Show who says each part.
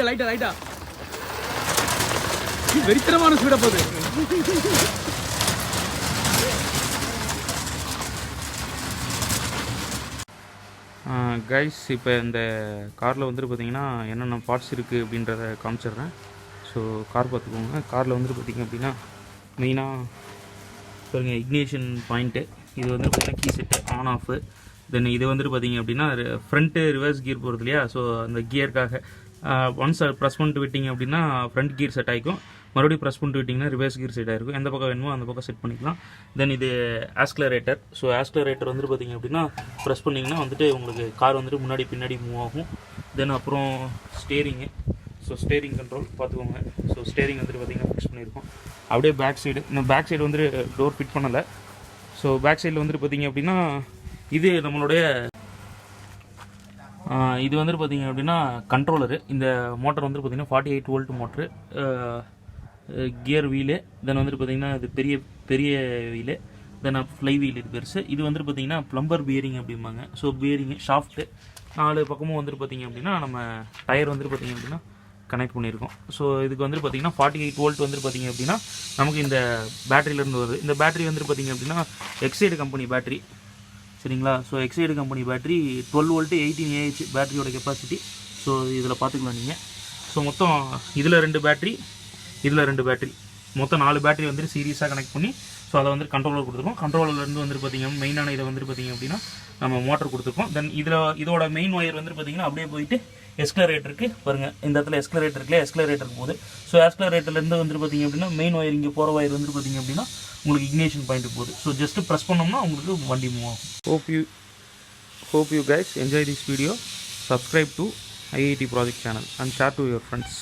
Speaker 1: லைட்டா வெறித்தனமான ஸ்பீடா போகுது. கைஸ், இப்போ இந்த காரில் வந்துட்டு பார்த்தீங்கன்னா என்னென்ன பார்ட்ஸ் இருக்குது அப்படின்றத காமிச்சிடுறேன். ஸோ கார் பார்த்துக்கோங்க. காரில் வந்துட்டு பார்த்திங்க அப்படின்னா மெயினாக பாருங்கள், இக்னிஷன் பாயிண்ட்டு, இது வந்துட்டு பார்த்திங்கன்னா கீ செட்டு ஆன் ஆஃபு. தென் இது வந்துட்டு பார்த்திங்க அப்படின்னா ஃப்ரண்ட்டு ரிவர்ஸ் கியர் போகிறது இல்லையா, ஸோ அந்த கியருக்காக ஒன்ஸ் ப்ரெஸ் பண்ணிட்டு விட்டிங்க அப்படின்னா ஃப்ரண்ட் கியர் செட் ஆகிக்கும். மறுபடியும் ப்ரெஸ் பண்ணிட்டு விட்டிங்கன்னா ரிவர்ஸ் கியர் செட் ஆகிருக்கும். எந்த பக்கம் வேணுமோ அந்த பக்கம் செட் பண்ணிக்கலாம். தென் இது ஆஸ்கிலரேட்டர். ஸோ ஆஸ்கிலரேட்டர் வந்துட்டு பார்த்திங்க அப்படின்னா ப்ரெஸ் பண்ணிங்கன்னா வந்துட்டு உங்களுக்கு கார் வந்துட்டு முன்னாடி பின்னாடி மூவ் ஆகும். தென் அப்புறம் ஸ்டேரிங்கு. ஸோ ஸ்டேரிங் கண்ட்ரோல் பார்த்துக்கோங்க. ஸோ ஸ்டேரிங் வந்துட்டு பார்த்திங்கன்னா ஃபிக்ஸ் பண்ணியிருக்கோம். அப்படியே பேக் சைடு, இந்த பேக் சைடு வந்துட்டு டோர் ஃபிட் பண்ணலை. ஸோ பேக் சைடில் வந்துட்டு பார்த்திங்க அப்படின்னா இது நம்மளுடைய இது வந்துட்டு பார்த்திங்க அப்படின்னா கண்ட்ரோலரு. இந்த மோட்டர் வந்துட்டு பார்த்திங்கன்னா 48 வோல்ட் மோட்ரு, கியர் வீலு. தென் வந்துட்டு பார்த்திங்கன்னா இது பெரிய வீலு. தென் ஃப்ளை வீல் இது பெருசு. இது வந்துட்டு பார்த்திங்கன்னா ப்ளம்பர் பியரிங் அப்படிம்பாங்க. ஸோ பியரிங்கு ஷாஃப்ட்டு 4 பக்கமும் வந்துட்டு பார்த்திங்க அப்படின்னா நம்ம டயர் வந்துட்டு பார்த்திங்க அப்படின்னா கனெக்ட் பண்ணியிருக்கோம். ஸோ இதுக்கு வந்துட்டு பார்த்திங்கன்னா 48 வோல்ட் வந்துட்டு பார்த்திங்க அப்படின்னா நமக்கு இந்த பேட்டரியிலேருந்து வருது. இந்த பேட்டரி வந்துட்டு பார்த்திங்க அப்படின்னா எக்ஸைடு கம்பெனி பேட்டரி, சரிங்களா. So Exide company battery 12 volt 18 AH பேட்டரியோட கெப்பாசிட்டி. ஸோ இதில் பார்த்துக்கலாம் நீங்கள். ஸோ மொத்தம் இதில் 2 பேட்டரி, இதில் 2 பேட்டரி, மொத்தம் 4 பேட்டரி வந்துட்டு சீரியஸாக கனெக்ட் பண்ணி ஸோ அதை வந்துட்டு கண்ட்ரோலர் கொடுத்துருக்கோம். கண்ட்ரோலர்லேருந்து வந்துட்டு பார்த்திங்கன்னா மெயினான இதை வந்துட்டு பார்த்திங்க அப்படின்னா நம்ம மோட்டர் கொடுத்துருக்கோம். தென் இதோட மெயின் ஒயர் வந்துட்டு பார்த்திங்கன்னா அப்படியே போயிட்டு எஸ்கலரேட்டருக்கு பாருங்கள், இந்த இடத்துல எஸ்கலரேட்டர் இருக்குல்ல, எஸ்கலரேட்டருக்கு போகுது. ஸோ எஸ்கலரேட்டர்லேருந்து வந்துட்டு பார்த்திங்க அப்படின்னா மெயின் ஒயர் இங்கே போகிற ஒயர் வந்துட்டு பார்த்திங்க அப்படின்னா உங்களுக்கு இக்னிஷன் பாயிண்ட்டுக்கு போகுது. ஸோ ஜஸ்ட்டு ப்ரெஸ் பண்ணோம்னா உங்களுக்கு வண்டி மூவ் ஆகும். Hope you guys enjoy this video. Subscribe to IIT project channel and share to your friends.